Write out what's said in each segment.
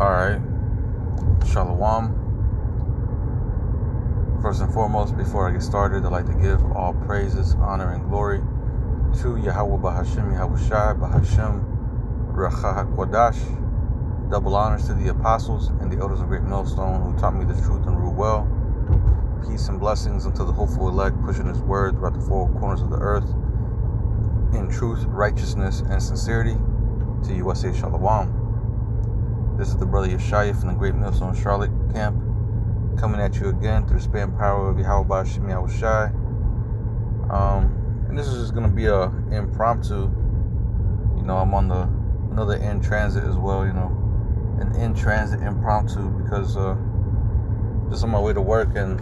Alright, Shalom. First and foremost, before I get started, I'd like to give all praises, honor, and glory to Yahweh Bahashim Yahushai Bahashim Racha HaKodash. Double honors to the apostles and the elders of Great Millstone who taught me the truth and rule well. Peace and blessings unto the hopeful elect, pushing his word throughout the four corners of the earth in truth, righteousness, and sincerity. To you I say Shalom. This is the brother Yeshaya from the Great Millstone Charlotte camp, coming at you again through the span power of Yahweh Bahashim Yahushai. And this is just going to be a impromptu. I'm on another in transit as well, an in transit impromptu because just on my way to work and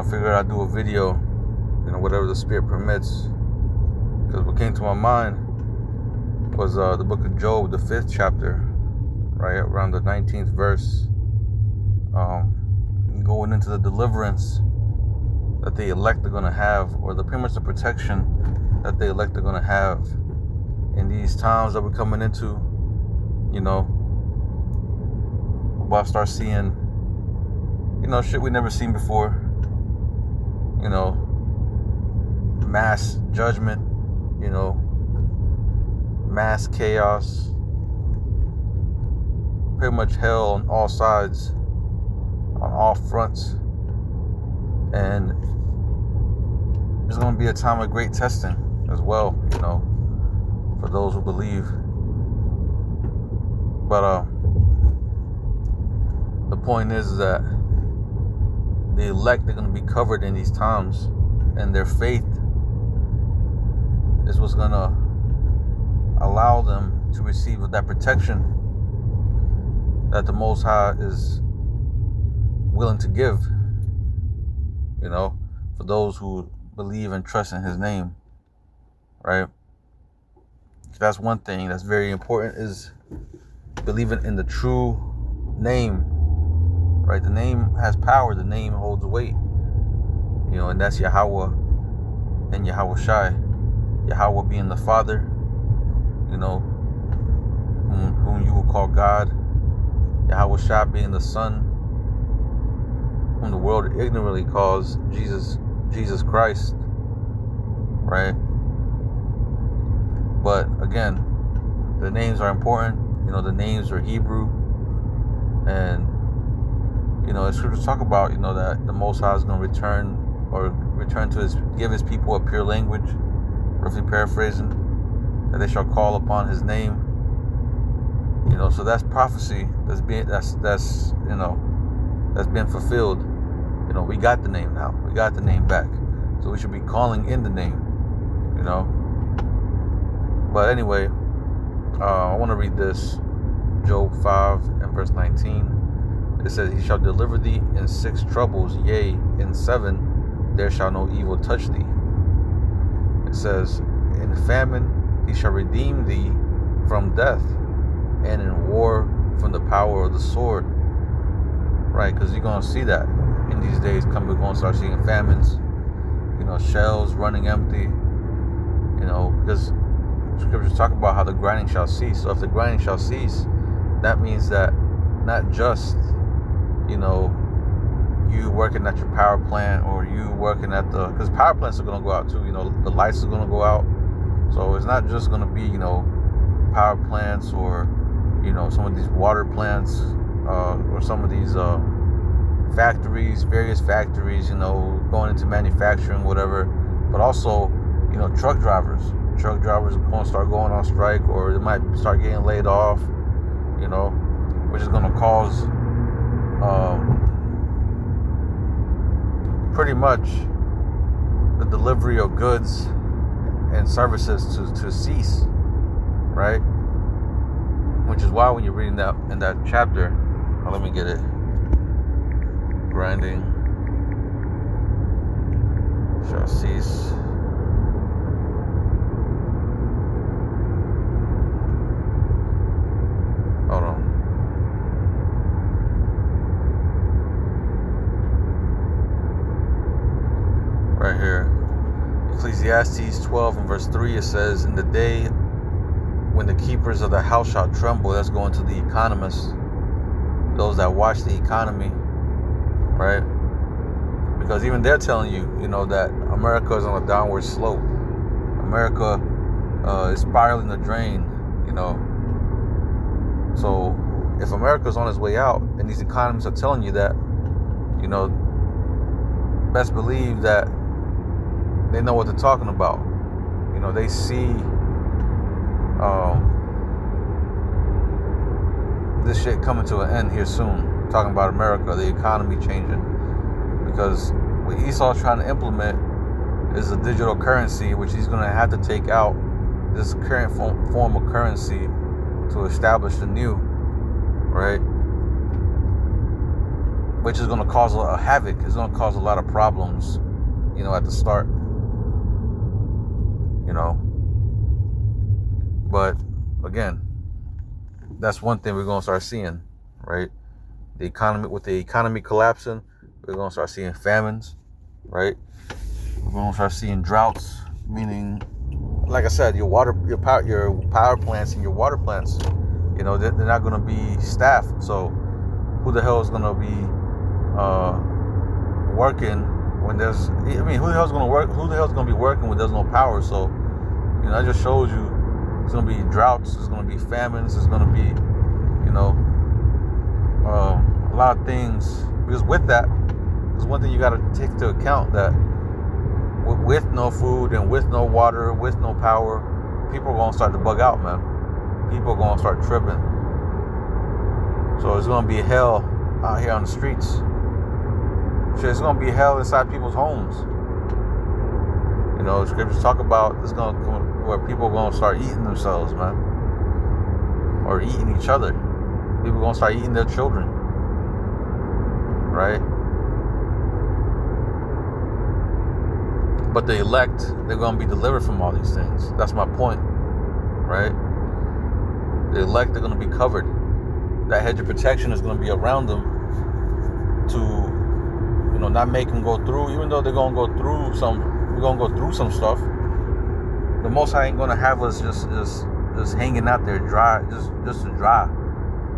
figured I'd do a video, whatever the spirit permits, because what came to my mind was the book of Job, the 5th chapter, right around the 19th verse, going into the deliverance that the elect are going to have, or pretty much the protection that the elect are going to have in these times that we're coming into. We're about to start seeing, shit we never seen before. Mass judgment, mass chaos, pretty much hell on all sides, on all fronts. And there's going to be a time of great testing as well, for those who believe. But the point is that the elect are going to be covered in these times, and their faith is what's going to allow them to receive that protection that the Most High is willing to give, for those who believe and trust in His name, right? So that's one thing that's very important, is believing in the true name, right? The name has power. The name holds weight, and that's Yahweh and Yahweh Shai. Yahweh being the Father, whom you will call God. Yahweh Shai being the Son, whom the world ignorantly calls Jesus Christ, right? But again, the names are important. The names are Hebrew, and the scriptures talk about that the Most High is going to return to give His people a pure language, roughly paraphrasing, that they shall call upon His name. So that's prophecy that's being fulfilled. We got the name now. We got the name back. So we should be calling in the name. But anyway, I want to read this, Job 5 and verse 19. It says, He shall deliver thee in 6 troubles, yea, in 7 there shall no evil touch thee. It says, in famine He shall redeem thee from death, and in war from the power of the sword. Right, because you're going to see that in these days coming. We're going to start seeing famines, shelves running empty, because scriptures talk about how the grinding shall cease. So if the grinding shall cease, that means that not just, you working at your power plant, or you working at because power plants are going to go out too, the lights are going to go out. So it's not just going to be, power plants, or, some of these water plants, or some of these factories, various factories, going into manufacturing, whatever. But also, truck drivers. Truck drivers are going to start going on strike, or they might start getting laid off, which is going to cause pretty much the delivery of goods and services to cease, right? Which is why when you're reading that in that chapter, let me get it. Grinding shall cease. Hold on. Right here. Ecclesiastes 12 and verse 3, it says, in the day when the keepers of the house shall tremble. That's going to the economists, those that watch the economy, right? Because even they're telling you, that America is on a downward slope. America is spiraling the drain, So if America's on its way out, and these economists are telling you that, best believe that they know what they're talking about. They see this shit coming to an end here soon. Talking about America, the economy changing. Because what Esau's trying to implement is a digital currency, which he's going to have to take out this current form of currency to establish the new, right? Which is going to cause a havoc. It's going to cause a lot of problems, at the start. But again, that's one thing we're going to start seeing, right? With the economy collapsing, we're going to start seeing famines, right? We're going to start seeing droughts, meaning, like I said, your power plants and your water plants, they're not going to be staffed. So who the hell is going to be working when there's, who the hell's going to work? Who the hell's going to be working when there's no power? So, that just shows you it's going to be droughts, there's going to be famines, there's going to be, a lot of things. Because with that, there's one thing you got to take into account, that with no food and with no water, with no power, people are going to start to bug out, man. People are going to start tripping. So it's going to be hell out here on the streets. Shit, it's going to be hell inside people's homes. Scriptures talk about it's going to come where people are going to start eating themselves, man. Or eating each other. People are going to start eating their children. Right? But the elect, they're going to be delivered from all these things. That's my point. Right? The elect, they're going to be covered. That hedge of protection is going to be around them to, not make them go through, even though they're going to go through we're going to go through some stuff. The Most High ain't going to have us just hanging out there dry, just to dry.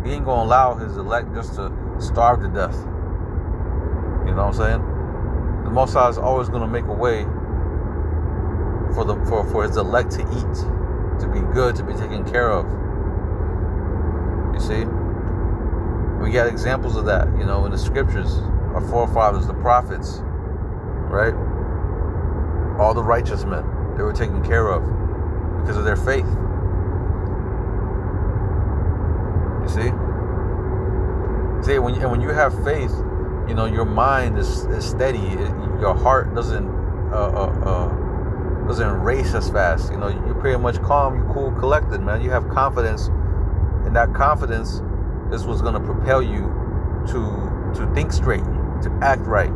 He ain't going to allow his elect just to starve to death. You know what I'm saying? The Most High is always going to make a way for his elect to eat, to be good, to be taken care of. You see? We got examples of that, in the scriptures. Our forefathers, the prophets, right? All the righteous men, they were taken care of because of their faith. You see? See, when you have faith, your mind is steady. Your heart doesn't race as fast. You're pretty much calm, you're cool, collected, man. You have confidence, and that confidence is what's going to propel you to think straight, to act right,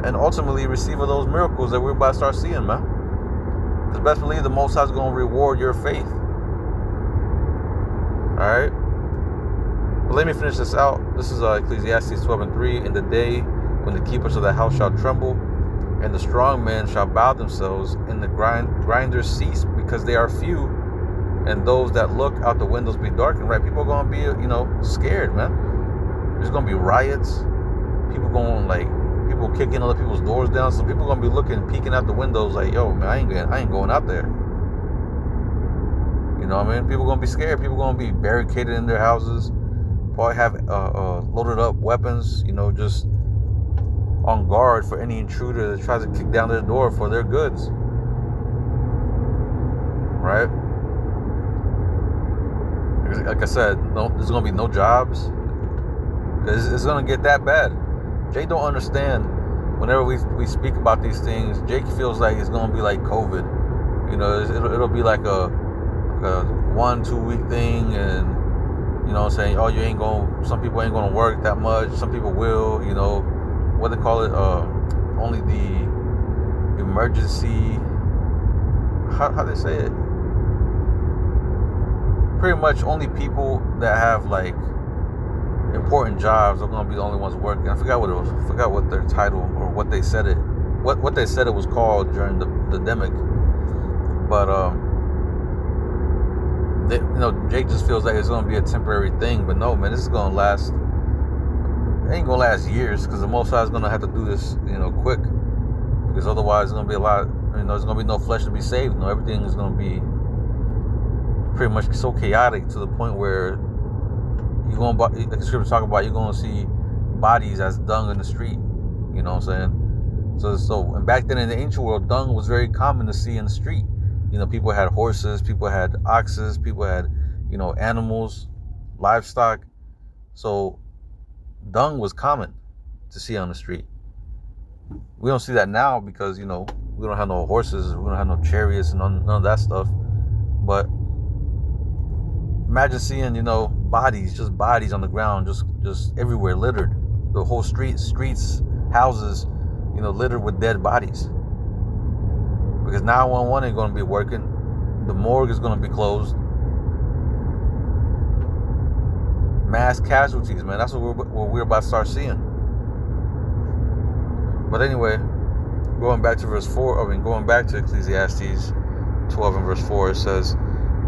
and ultimately receive those miracles that we're about to start seeing, man. Because best believe the Most High is going to reward your faith. Alright? But let me finish this out. This is Ecclesiastes 12:3. In the day when the keepers of the house shall tremble, and the strong men shall bow themselves, and the grinders cease, because they are few, and those that look out the windows be darkened. Right? People are going to be, scared, man. There's going to be riots. People kicking other people's doors down. So people are going to be peeking out the windows like, yo, man, I ain't going out there. You know what I mean? People are going to be scared. People are going to be barricaded in their houses. Probably have loaded up weapons, just on guard for any intruder that tries to kick down their door for their goods. Right? Like I said, there's going to be no jobs. Because it's going to get that bad. Jake don't understand. Whenever we speak about these things, Jake feels like it's going to be like COVID. It'll be like a 1-2 week thing, and saying, oh, some people ain't going to work that much. Some people will, what they call it, only the emergency, how they say it? Pretty much only people that have like important jobs are going to be the only ones working. I forgot what it was. I forgot what their title or what they said it. What they said it was called during the pandemic. But Jake just feels like it's gonna be a temporary thing, but no, man, this is gonna last. It ain't gonna last years, because the Most High is gonna have to do this, quick, because otherwise it's gonna be a lot. There's gonna be no flesh to be saved. Everything is gonna be pretty much so chaotic to the point where you're going, like the scriptures talk about, you're gonna see bodies as dung in the street. You know what I'm saying? So, and back then in the ancient world, dung was very common to see in the street. People had horses, people had oxes, people had, animals, livestock. So dung was common to see on the street. We don't see that now because, we don't have no horses, we don't have no chariots and none of that stuff. But imagine seeing, just bodies on the ground, just everywhere, littered. The whole streets, houses, littered with dead bodies. Because 911 ain't going to be working. The morgue is going to be closed. Mass casualties, man. That's what we're about to start seeing. But anyway, going back to Ecclesiastes 12 and verse 4, it says,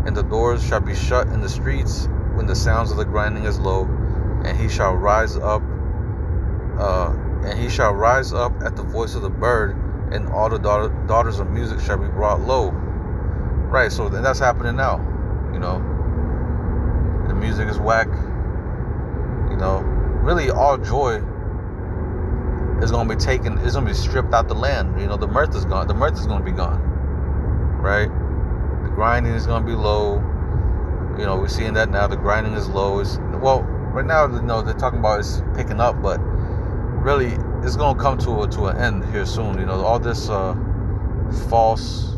"And the doors shall be shut in the streets when the sounds of the grinding is low, and he shall rise up at the voice of the bird, and all the daughters of music shall be brought low." Right, so that's happening now. The music is whack. Really all joy is going to be taken, is going to be stripped out the land. The mirth is gone. The mirth is going to be gone. Right? The grinding is going to be low. We're seeing that now. The grinding is low. Right now, they're talking about it's picking up, but really, it's going to come to an end here soon. All this false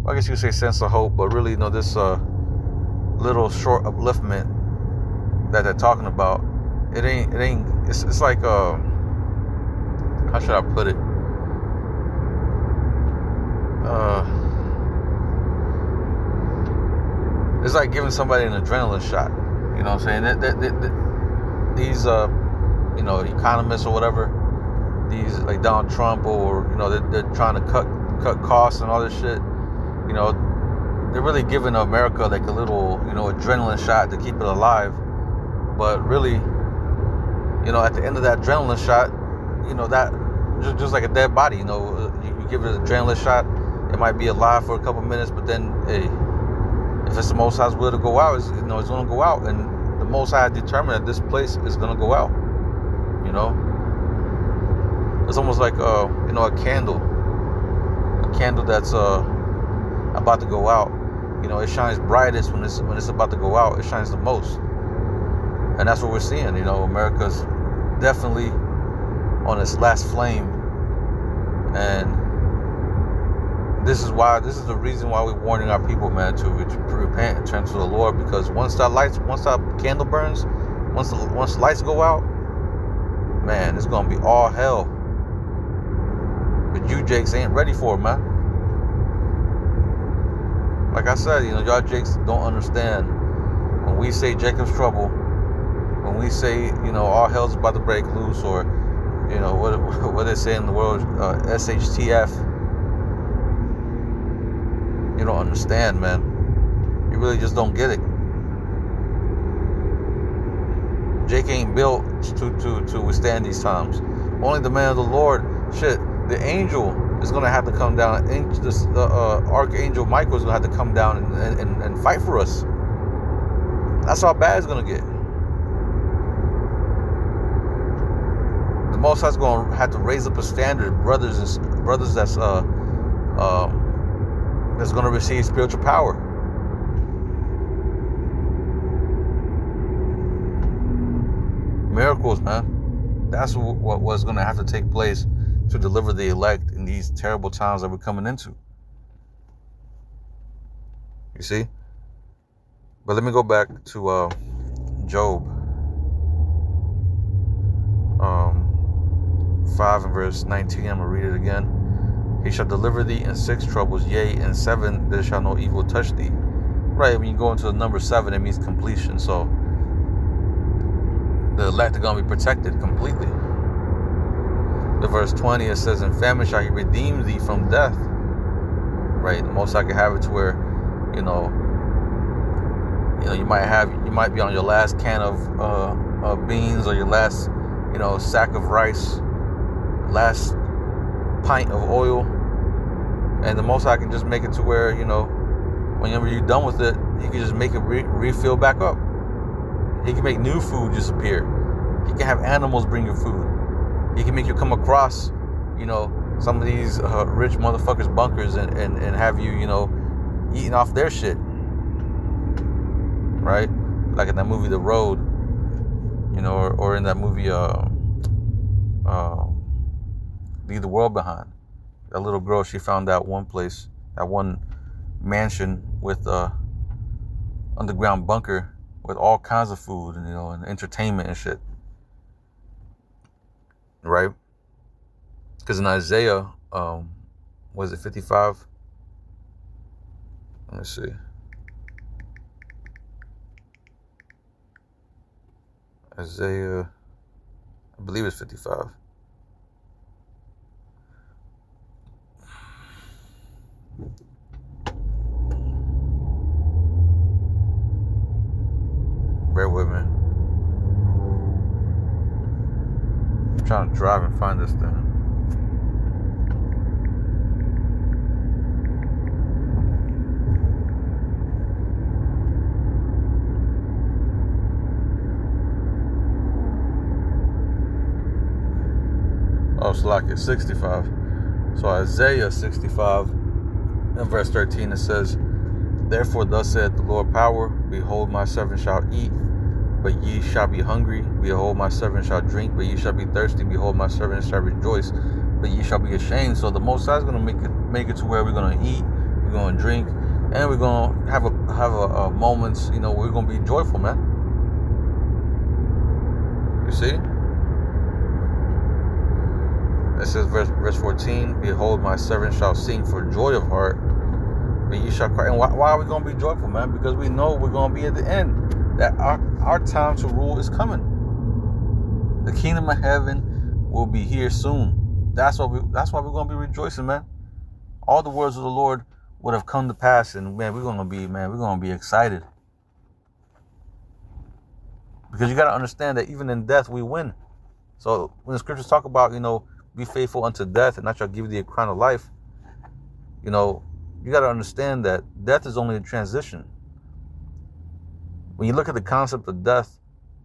I guess you could say sense of hope, but really, this little short upliftment that they're talking about, it's like how should I put it? It's like giving somebody an adrenaline shot. You know what I'm saying? These economists or whatever, these like Donald Trump, or they're trying to cut costs and all this shit. They're really giving America like a little adrenaline shot to keep it alive. But really, at the end of that adrenaline shot, that just like a dead body. You give it an adrenaline shot, it might be alive for a couple minutes, but then hey, if it's the Most High's will to go out, it's going to go out, and the Most High determined that this place is going to go out. It's almost like a candle that's about to go out. It shines brightest when it's about to go out. It shines the most, and that's what we're seeing. America's definitely on its last flame, and this is the reason why we're warning our people, man, to repent and turn to the Lord. Because once that candle burns, once the lights go out, man, it's gonna be all hell. But you Jakes ain't ready for it, man. Like I said, y'all Jakes don't understand. When we say Jacob's trouble, when we say, all hell's about to break loose, or, what they say in the world, SHTF, you don't understand, man. You really just don't get it. Jake ain't built to withstand these times. Only the man of the Lord, the angel is going to have to come down. Archangel Michael is going to have to come down and fight for us. That's how bad it's going to get. The Most High's going to have to raise up a standard, brothers that's going to receive spiritual power. Miracles, man. That's what was going to have to take place to deliver the elect in these terrible times that we're coming into. You see? But let me go back to Job 5 and verse 19. I'm going to read it again. He shall deliver thee in 6 troubles, yea, in 7 there shall no evil touch thee. Right, when you go into the number 7, it means completion. So the elect are going to be protected completely. The verse 20, it says, in famine shall he redeem thee from death. Right? The Most High can have it to where, you know, you might be on your last can of beans, or your last, sack of rice, last pint of oil, and the Most High can just make it to where, whenever you're done with it, he can just make it refill back up. He can make new food just appear. He can have animals bring you food. He can make you come across, some of these rich motherfuckers' bunkers and have you, eating off their shit. Right? Like in that movie The Road, or in that movie Leave the World Behind. That little girl, she found that one place, that one mansion with underground bunker with all kinds of food and entertainment and shit. Right? Because in Isaiah, was it 55? Let me see. Isaiah, I believe it's 55. Bear with me. I'm trying to drive and find this thing. Oh, it's like it's 65. So Isaiah 65 and verse 13, it says, therefore thus saith the Lord power, behold my servant shall eat, but ye shall be hungry. Behold my servant shall drink, but ye shall be thirsty. Behold my servant shall rejoice, but ye shall be ashamed. So the Most High is going to make it to where we're going to eat, we're going to drink, and we're going to have a moments, we're going to be joyful, man. You see? It says verse 14, behold my servant shall sing for joy of heart, but ye shall cry. And why are we going to be joyful, man? Because we know we're going to be at the end, that our time to rule is coming. The kingdom of heaven will be here soon. That's why we're going to be rejoicing, man. All the words of the Lord would have come to pass, and man, we're going to be excited. Because you got to understand that even in death we win. So when the scriptures talk about, be faithful unto death, and I shall give you the crown of life, you got to understand that death is only a transition. When you look at the concept of death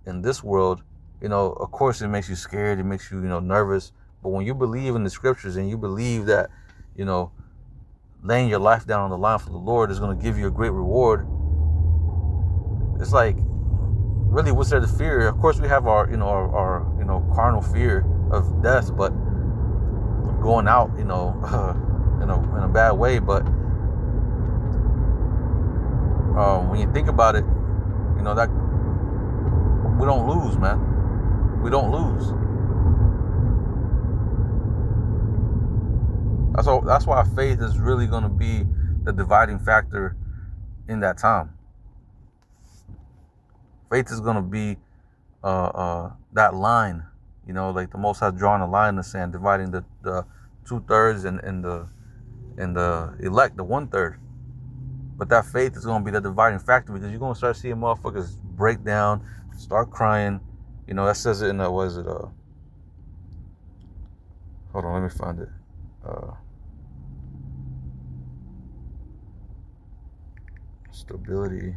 in this world, of course it makes you scared, it makes you, nervous. But when you believe in the scriptures and you believe that, laying your life down on the line for the Lord is going to give you a great reward, it's like, really, what's there to fear? Of course we have our carnal fear of death, but going out, in a bad way. But when you think about it, that we don't lose, man. We don't lose. That's why faith is really going to be the dividing factor in that time. Faith is going to be that line, like the Most High drawing a line in the sand, dividing the 2/3 and the elect, the 1/3. But that faith is going to be the dividing factor, because you're going to start seeing motherfuckers break down, start crying. That says it in hold on, let me find it. Stability.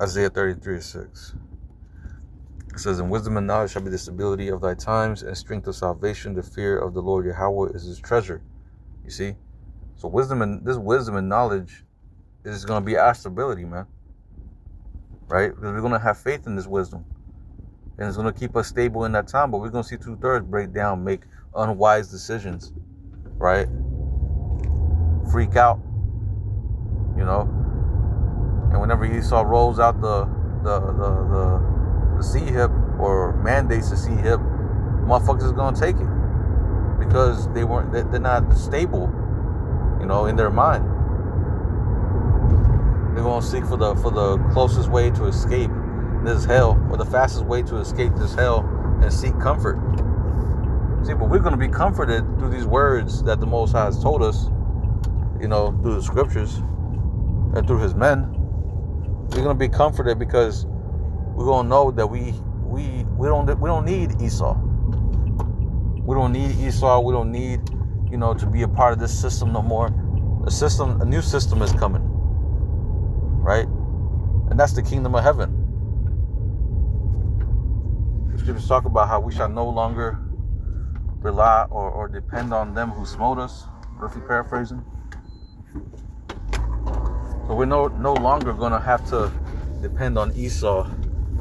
Isaiah 33:6. It says, in wisdom and knowledge shall be the stability of thy times, and strength of salvation. The fear of the Lord Yahweh is his treasure. You see? So wisdom and knowledge is going to be our stability, man. Right? Because we're going to have faith in this wisdom. And it's going to keep us stable in that time. But we're going to see 2/3 break down, make unwise decisions. Right? Freak out. And whenever Esau rolls out the C hip, or mandates the C hip, motherfuckers is gonna take it, because they're not stable, in their mind. They're gonna seek for the closest way to escape this hell, or the fastest way to escape this hell, and seek comfort. See, but we're going to be comforted through these words that the Most High has told us, through the scriptures and through His men. We're going to be comforted because we're going to know that we don't need Esau. We don't need Esau. We don't need, to be a part of this system no more. A new system is coming, right? And that's the kingdom of heaven. The scriptures talk about how we shall no longer rely or depend on them who smote us, roughly paraphrasing. So we're no longer going to have to depend on Esau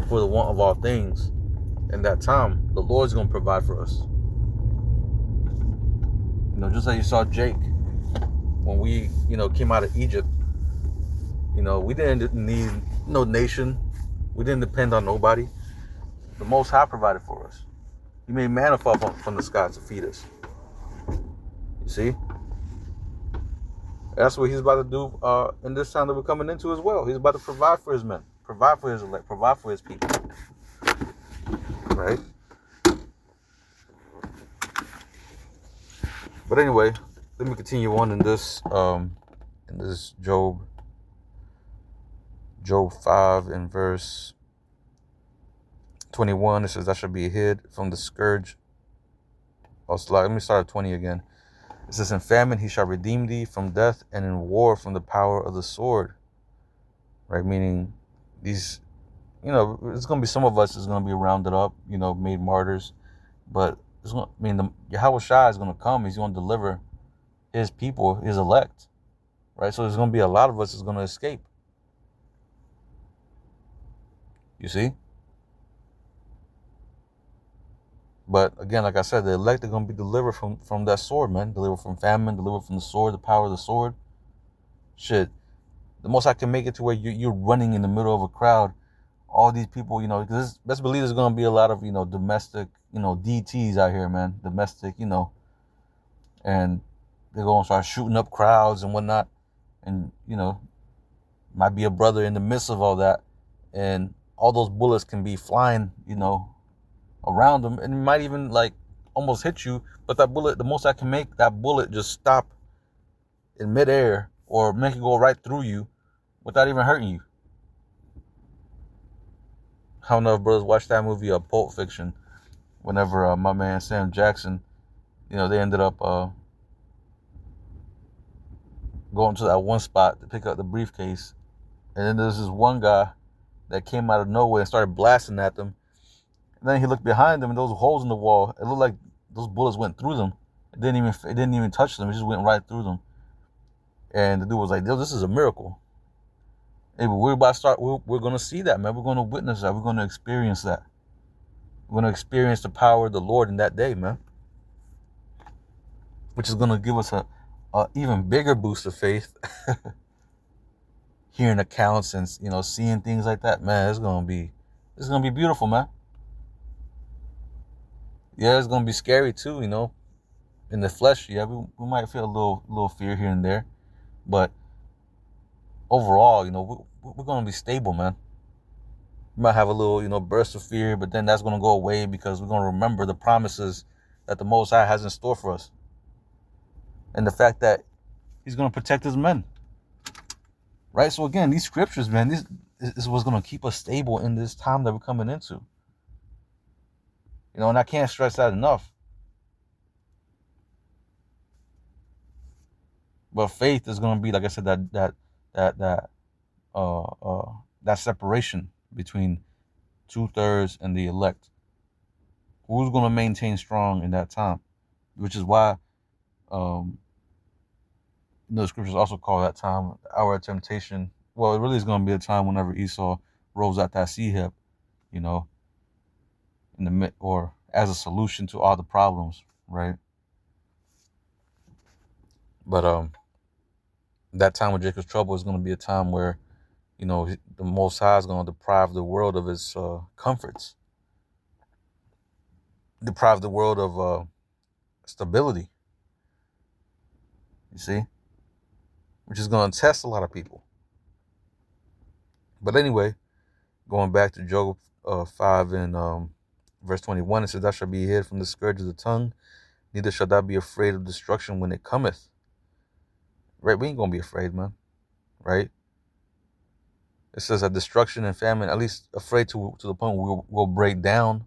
for the want of all things. In that time, the Lord's going to provide for us. Just like you saw Jake when we, came out of Egypt. We didn't need no nation. We didn't depend on nobody. The Most High provided for us. He made manna fall from the sky to feed us. You see? That's what He's about to do in this time that we're coming into as well. He's about to provide for His men, provide for His elect, provide for His people. Right? But anyway, let me continue on in this Job 5 and verse 21. It says, "I shall be hid from the scourge." Let me start at 20 again. It says, "In famine He shall redeem thee from death, and in war from the power of the sword." Right? Meaning these, it's going to be some of us is going to be rounded up, made martyrs. But Yahweh Shai is going to come. He's going to deliver His people, His elect. Right? So there's going to be a lot of us is going to escape. You see? But again, like I said, the elect are going to be delivered from that sword, man. Delivered from famine, delivered from the sword, the power of the sword. Shit. The most I can make it to where you're running in the middle of a crowd. All these people, because best believe there's going to be a lot of, domestic, DTs out here, man. Domestic, and they're going to start shooting up crowds and whatnot. And, might be a brother in the midst of all that. And all those bullets can be flying, around them, and it might even almost hit you, but that bullet, the most I can make that bullet just stop in midair or make it go right through you without even hurting you. I don't know if brothers watched that movie, Pulp Fiction, whenever my man Sam Jackson, they ended up going to that one spot to pick up the briefcase, and then there's this one guy that came out of nowhere and started blasting at them. And then he looked behind him, and those holes in the wall, it looked like those bullets went through them. It didn't even touch them. It just went right through them. And the dude was like, "Yo, this is a miracle." Hey, but we're about to start. We're going to see that, man. We're going to witness that. We're going to experience that. We're going to experience the power of the Lord in that day, man. Which is going to give us a even bigger boost of faith. Hearing accounts and seeing things like that, man. It's going to be beautiful, man. Yeah, it's going to be scary too, in the flesh. Yeah, we might feel a little fear here and there. But overall, we're going to be stable, man. We might have a little, burst of fear, but then that's going to go away because we're going to remember the promises that the Most High has in store for us. And the fact that He's going to protect His men. Right? So again, these scriptures, man, this is what's going to keep us stable in this time that we're coming into. And I can't stress that enough. But faith is going to be, like I said, that separation between 2/3 and the elect. Who's going to maintain strong in that time? Which is why, the scriptures also call that time hour of temptation. Well, it really is going to be a time whenever Esau rolls out that sea hip, or as a solution to all the problems, right? But that time of Jacob's trouble is going to be a time where, the Most High is going to deprive the world of its comforts, deprive the world of stability. You see, which is going to test a lot of people. But anyway, going back to Job 5 and Verse 21, it says, thou shalt be hid from the scourge of the tongue, neither shalt thou be afraid of destruction when it cometh. Right? We ain't going to be afraid, man. Right? It says that destruction and famine, at least afraid to the point where we'll break down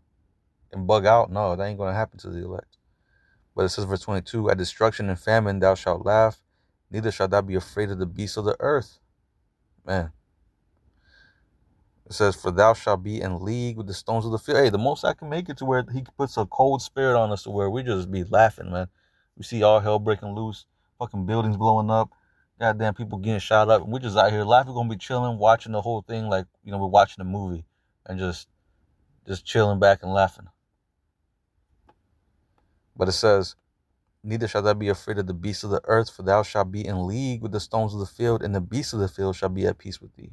and bug out. No, that ain't going to happen to the elect. But it says, verse 22, at destruction and famine thou shalt laugh, neither shalt thou be afraid of the beasts of the earth. Man. It says, for thou shalt be in league with the stones of the field. Hey, the most I can make it to where he puts a cold spirit on us to where we just be laughing, man. We see all hell breaking loose, fucking buildings blowing up, goddamn people getting shot up. And we're just out here laughing. We're going to be chilling, watching the whole thing like, we're watching a movie and just chilling back and laughing. But it says, neither shalt thou be afraid of the beasts of the earth, for thou shalt be in league with the stones of the field, and the beasts of the field shall be at peace with thee.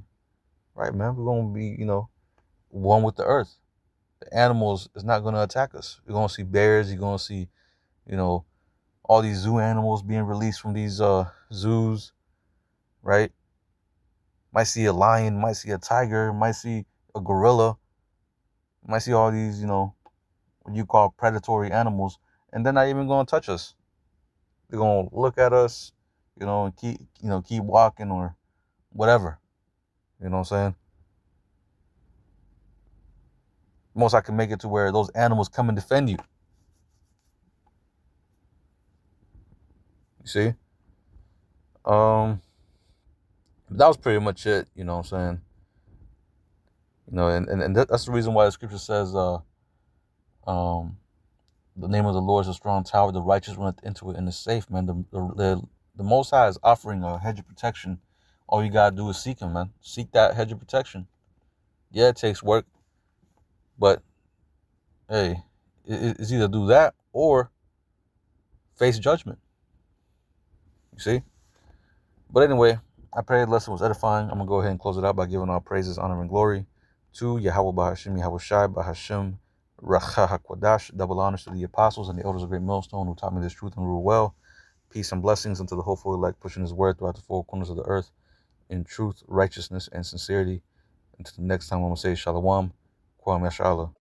Right, man? We're going to be, one with the earth. The animals is not going to attack us. You're going to see bears. You're going to see, all these zoo animals being released from these zoos, right? Might see a lion, might see a tiger, might see a gorilla, might see all these, what you call predatory animals, and they're not even going to touch us. They're going to look at us, and keep walking or whatever. You know what I'm saying? Most I can make it to where those animals come and defend you. You see? That was pretty much it, you know what I'm saying? And that's the reason why the scripture says, the name of the Lord is a strong tower, the righteous runneth into it and is safe, man. The Most High is offering a hedge of protection. All you gotta do is seek him, man. Seek that hedge of protection. Yeah, it takes work, but hey, it's either do that or face judgment. You see? But anyway, I pray the lesson was edifying. I'm going to go ahead and close it out by giving all praises, honor, and glory to Yahweh Bahashim, Yahweh Shai Bahashim, Racha HaKwadash. Double honors to the apostles and the elders of Great Millstone who taught me this truth and rule well. Peace and blessings unto the hopeful elect, pushing his word throughout the four corners of the earth in truth, righteousness, and sincerity. Until the next time, I'm going to say Shalom, Kwam Yashala.